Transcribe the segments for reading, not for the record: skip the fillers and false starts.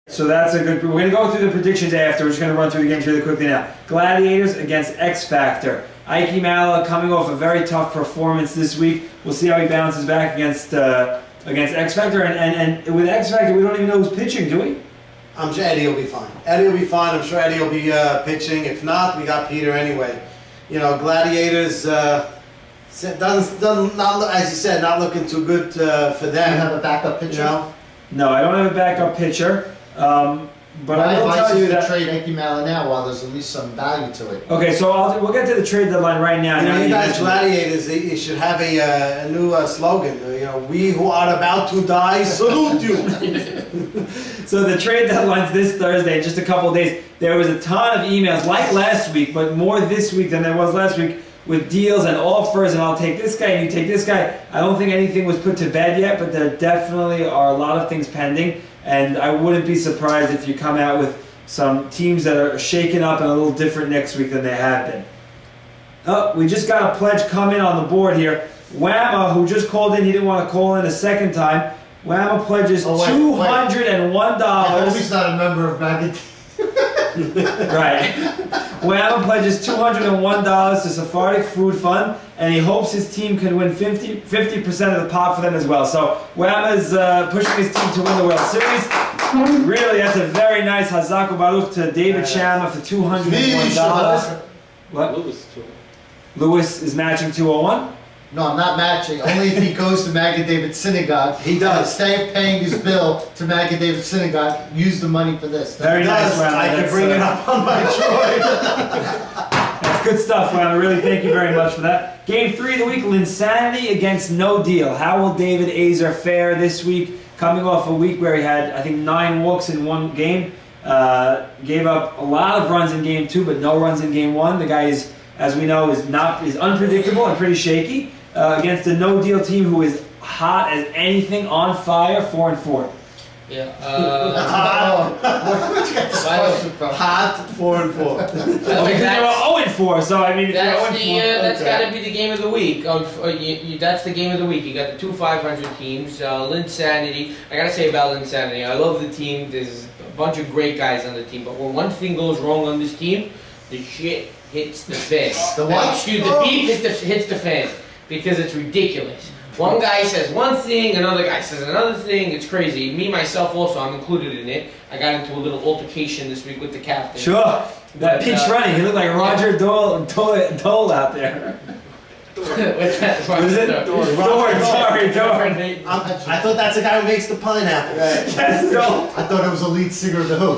So that's a good. We're going to go through the predictions after. We're just going to run through the games really quickly now. Gladiators against X Factor. Ike Mala coming off a very tough performance this week. We'll see how he bounces back against X Factor. And with X Factor, we don't even know who's pitching, do we? I'm sure Eddie will be fine. Eddie will be fine. I'm sure Eddie will be pitching. If not, we got Peter anyway. You know, Gladiators doesn't not look, as you said, not looking too good for them. Do you have a backup pitcher? You know? No, I don't have a backup pitcher. But My I will advice tell you is to that. trade Ike Mala now while there's at least some value to it. Okay, so we'll get to the trade deadline right now. You know, Now you guys, mentioned it. Gladiators, you should have a new slogan. You know, we who are about to die salute you. So the trade deadline's this Thursday, in just a couple of days. There was a ton of emails, like last week, but more this week than there was last week, with deals and offers, and I'll take this guy and you take this guy. I don't think anything was put to bed yet, but there definitely are a lot of things pending, and I wouldn't be surprised if you come out with some teams that are shaken up and a little different next week than they have been. Oh, we just got a pledge coming on the board here. Whamma, who just called in, he didn't want to call in a second time. Whamma pledges $201. I hope he's not a member of Maggot. Right. Whamma pledges $201 to Sephardic Food Fund, and he hopes his team can win 50% of the pot for them as well. So Whamma's pushing his team to win the World Series. Really, that's a very nice Hazaku Baruch to David Shama for $201. What? Lewis is matching 201? No, I'm not matching. Only if he goes to Maggot David Synagogue. He does. Instead of paying his bill to Maggot David Synagogue, use the money for this. Very nice, Whamma. I can bring it up on my droid. That's good stuff, Whamma. Really, thank you very much for that. Game 3 of the week, Linsanity against No Deal. How will David Azer fare this week? Coming off a week where he had, I think, 9 walks in one game. Gave up a lot of runs in game 2, but no runs in game 1. The guy is, as we know, is unpredictable and pretty shaky. Against a No Deal team who is hot as anything, on fire, 4-4. Yeah. Hot 4-4. Because they were 0-4, so I mean, if That's got to be the game of the week. That's the game of the week. You got the 2 500 teams. Linsanity. I gotta say about Linsanity, I love the team. There's a bunch of great guys on the team, but when one thing goes wrong on this team, the shit hits the fan. The what? Excuse the beep hits the fan because it's ridiculous. One guy says one thing, another guy says another thing. It's crazy. Me, myself, also, I'm included in it. I got into a little altercation this week with the captain. Sure. That pitch running, he looked like Roger Dole out there. What's that? What is it? Dore. Sorry, Dore. I thought that's the guy who makes the pineapples. Yes, Dole. I thought it was the lead singer of The Who.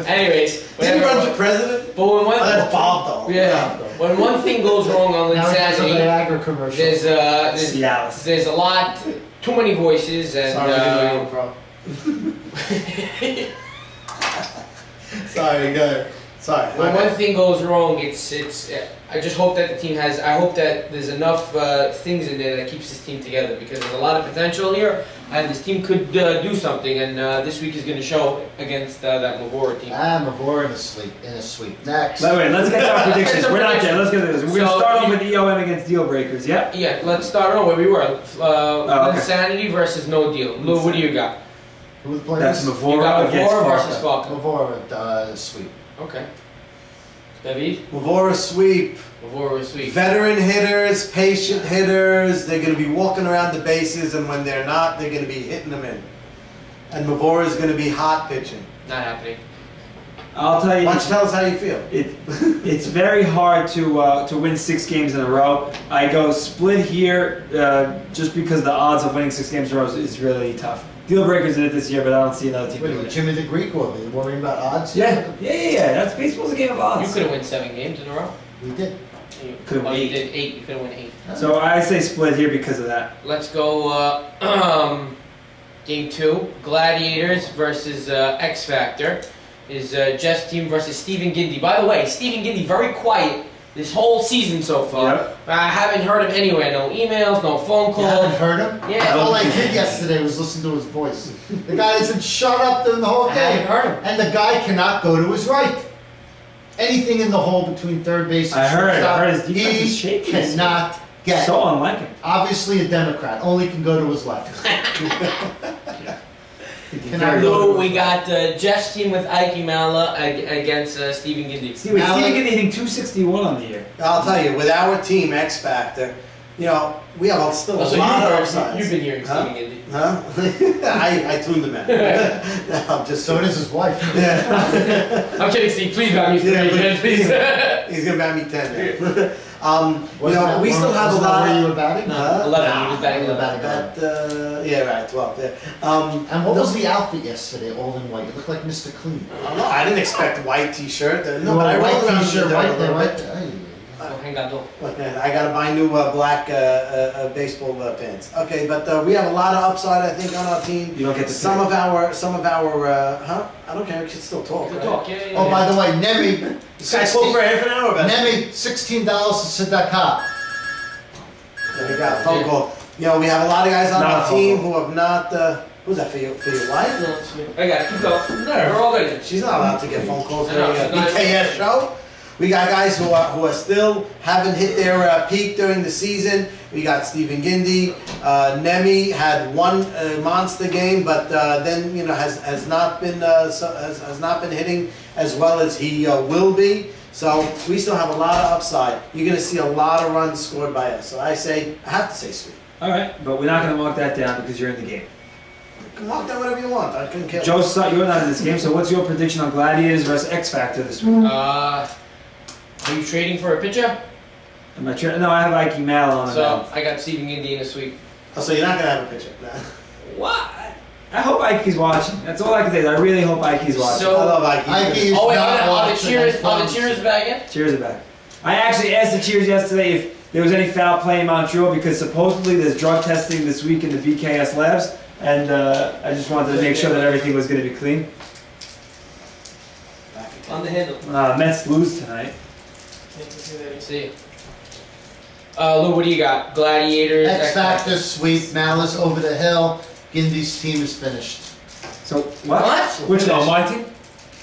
Anyways, Didn't he run for president? But when one, that's Bob though. Yeah. When one thing goes wrong on Now he has a Linsanity, Viagra commercial. there's a lot, too many voices, and Sorry, go ahead. Sorry. when one thing goes wrong, it's. I just hope that the team has. I hope that there's enough things in there that keeps this team together, because there's a lot of potential here, and this team could do something. And this week is going to show against that Mavora team. Mavora in a sweep. Next. By the way, let's get to our predictions. We're not there. Let's get to this. We're going to start off with EOM against Deal Breakers. Yeah. Yeah. Let's start on where we were. Insanity versus No Deal. Lou, what do you got? Who's playing? That's this? Mavora You got against Mavora Farka. versus Falca. Mavora sweep. Okay. David? Mavora sweep. Mavora sweep. Veteran hitters, patient hitters. They're going to be walking around the bases, and when they're not, they're going to be hitting them in. And Mavora is going to be hot pitching. Not happening. I'll tell you. Why don't you tell us how you feel? It's very hard to win 6 games in a row. I go split here just because the odds of winning 6 games in a row is really tough. Deal Breakers in it this year, but I don't see another team doing Wait, it. Jimmy the Greek one. Are you worrying about odds? Yeah. That's baseball's a game of odds. You could have won 7 games in a row. We did. Could've won You 8. did 8. You could have won 8. So I say split here because of that. Let's go game 2. Gladiators versus X Factor. Is Jeff's team versus Stephen Gindy. By the way, Stephen Gindy, very quiet this whole season so far. Yep. I haven't heard him anywhere. No emails, no phone You calls. haven't heard him? Yeah. All I did yesterday was listen to his voice. The guy doesn't shut up the whole I game. haven't heard him. And the guy cannot go to his right. Anything in the hole between third base and I heard shortstop, his defense is shaky. he cannot get. So unlike him. Obviously a Democrat. Only can go to his left. Can I go? We got Jeff's team with Ike Mala against Stephen Gindy. Stephen Gindy hitting 261 on the year. I'll tell you, with our team X Factor, we have still a lot of upsides. You've been hearing Stephen Gindy. Huh? I tuned him out. I'm just So does his wife. Yeah. I'm kidding, Steve. Please bat me 3 again, please. He's gonna bat me 10 now. We still have a Wasn't that lot. where you were batting? 11. He was batting 11. Yeah, right, 12. Yeah. And what was the outfit yesterday, all in white? You look like Mr. Clean. I didn't expect white T-shirt. No, You but I wore a rolled around white T-shirt, in the white, dirt a little bit. Hang on, don't. Look, man, I gotta buy new black baseball pants. Okay, but we have a lot of upside, I think, on our team. You don't get to some pick. of our, I don't care. We should still talk. Right? Talk, yeah. Oh, by the way, Nemi, I spoke for half an hour about it. Nemi, $16 to Sadaka. There we go. Phone call. We have a lot of guys on Not a our phone team call. who have not. Who's that for you? For your wife? I got it. Keep going. No, we're all good. She's not allowed to get phone calls No, during a she's not. BKS show. We got guys who are still haven't hit their peak during the season. We got Stephen Gindy. Nemi had one monster game, but then has not been has not been hitting as well as he will be. So we still have a lot of upside. You're going to see a lot of runs scored by us. So I have to say sweet. All right, but we're not going to mark that down because you're in the game. You can mark that whatever you want. I couldn't care. Joe, you're not in this game, so what's your prediction on Gladiators versus X Factor this week? Are you trading for a pitcher? Am I no, I have Ike Mal on it. So I got Stephen Gindy in this week. Oh, so you're not going to have a pitcher? Nah. What? I hope Ike's watching. That's all I can say. I really hope Ike's watching. So- I love Ike. Ike is Oh wait, not are the watching, cheers? I Are the promise cheers you. back yet? Cheers are back. I actually asked the Cheers yesterday if there was any foul play in Montreal because supposedly there's drug testing this week in the BKS labs, and I just wanted to make sure that everything was going to be clean. On the handle. Mets lose tonight. See. Lou, what do you got? Gladiators. X Factor, sweep, Malice over the hill. Gindy's team is finished. So what? What? Which one? My team?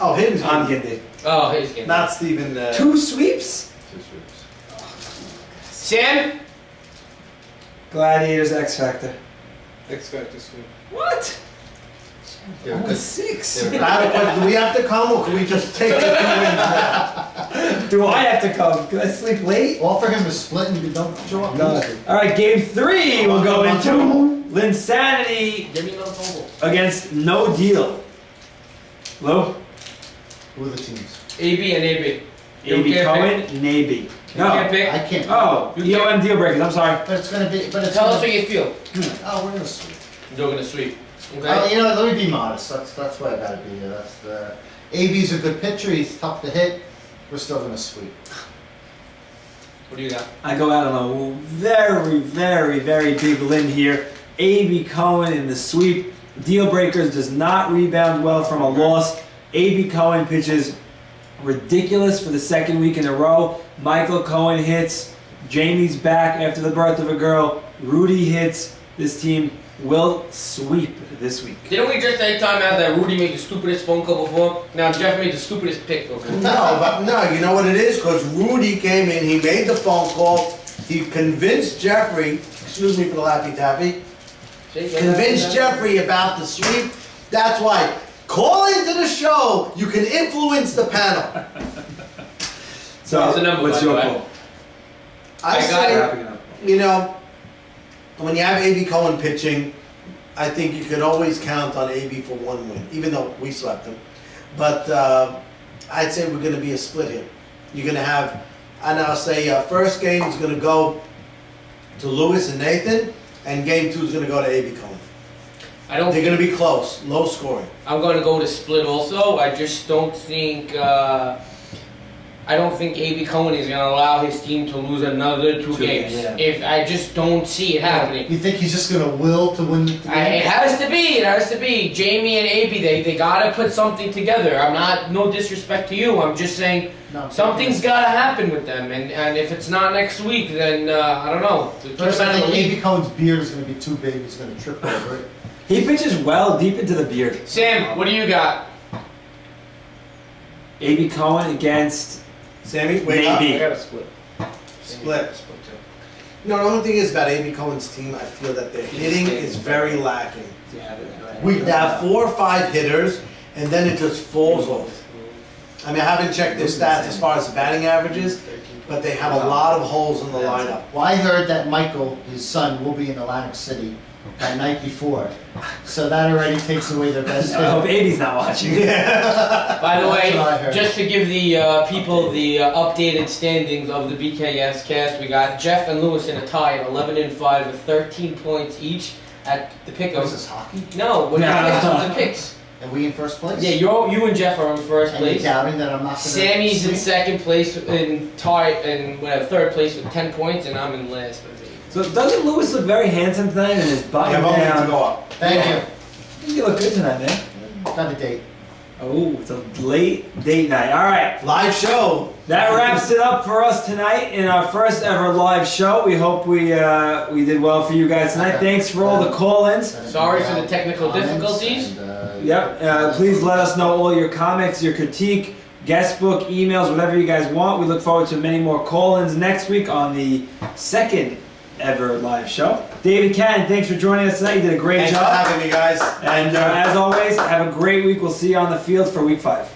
Oh, him. I'm Gindy. Oh, he's getting. Not Steven. 2 sweeps? Sam. Gladiators X Factor. X Factor sweep. What? They're I'm a good. 6. They're- I have a question. Do we have to come or can we just take the 2 wins now? Do I have to come? Can I sleep late? Offer him a split and you don't show up. No. All right, game 3 we'll go into Linsanity Give me another phone call. against No Deal. Lou? Who are the teams? AB and AB. You A.B. can't Cohen, Naby. You can't No. pick. I can't. Oh, You EOM deal breakers. I'm sorry. But it's gonna be. But it's Tell us gonna, what you feel. Oh, we're gonna sweep. You're gonna sweep. Okay. You know, let me be modest. That's why I gotta be here. That's the. AB's a good pitcher. He's tough to hit. We're still gonna sweep. What do you got? I go out on a very, very, very big limb here. A.B. Cohen in the sweep. Deal breakers does not rebound well from a loss. A.B. Cohen pitches ridiculous for the 2nd week in a row. Michael Cohen hits. Jamie's back after the birth of a girl. Rudy hits. This team will sweep this week. Didn't we just say time out that Rudy made the stupidest phone call before? Now Jeff made the stupidest pick before. No, but no, you know what it is? Because Rudy came in, he made the phone call, he convinced Jeffrey, excuse me for the lappy tappy, convinced Jeffrey about the sweep. That's why. Call into the show, you can influence the panel. So, What's the number, what's by the your way? call? I I got say, Wrapping it up. you know, when you have A.B. Cohen pitching, I think you could always count on A.B. for 1 win, even though we swept him. But I'd say we're going to be a split here. You're going to have, and I'll say first game is going to go to Lewis and Nathan, and game 2 is going to go to A.B. Cohen. I don't. They're going to be close, low scoring. I'm going to go to split also. I just don't think. I don't think A.B. Cohen is going to allow his team to lose another 2 games. yeah. If I just don't see it happening. You think he's just gonna will to win? It has to be. It has to be. Jamie and AB, they gotta put something together. I'm not, no disrespect to you. I'm just saying No. something's gotta happen with them. And if it's not next week, then I don't know. Keep First, them I out of think the league. A.B. Cohen's beard is gonna be too big. He's gonna trip over it. He pitches well deep into the beard. Sam, what do you got? A.B. Cohen against Sammy, wait up. Maybe. I got a split. Split. No, the only thing is about A.B. Cohen's team, I feel that their hitting is very lacking. They have 4 or 5 hitters, and then it just falls off. I mean, I haven't checked their stats as far as the batting averages, but they have a lot of holes in the lineup. Well, I heard that Michael, his son, will be in Atlantic City that night before. So that already takes away their best I hope hitter. Baby's not watching. By the That's what I way, heard. just to give the people the updated standings of the BKS cast, we got Jeff and Lewis in a tie at 11 and 5 with 13 points each at the Is pick'em. this hockey? No, we're not the picks. And we in first place? Yeah, you and Jeff are in first And you're place. doubting that I'm not going to Sammy's in second place in third place with 10 points, and I'm in last with 8. So doesn't Lewis look very handsome tonight and his You button have only to down? go up. Thank you. You look good tonight, man. Got a date. Oh, it's a late date night. All right. Live show. That wraps it up for us tonight in our first ever live show. We hope we did well for you guys tonight. Thanks for all the call-ins. Sorry for the technical difficulties. Yep. Please let us know all your comments, your critique, guest book, emails, whatever you guys want. We look forward to many more call-ins next week on the second ever live show. David Cannon, thanks for joining us tonight. You did a great Thanks job. for having me, guys. And as always, have a great week. We'll see you on the field for week 5.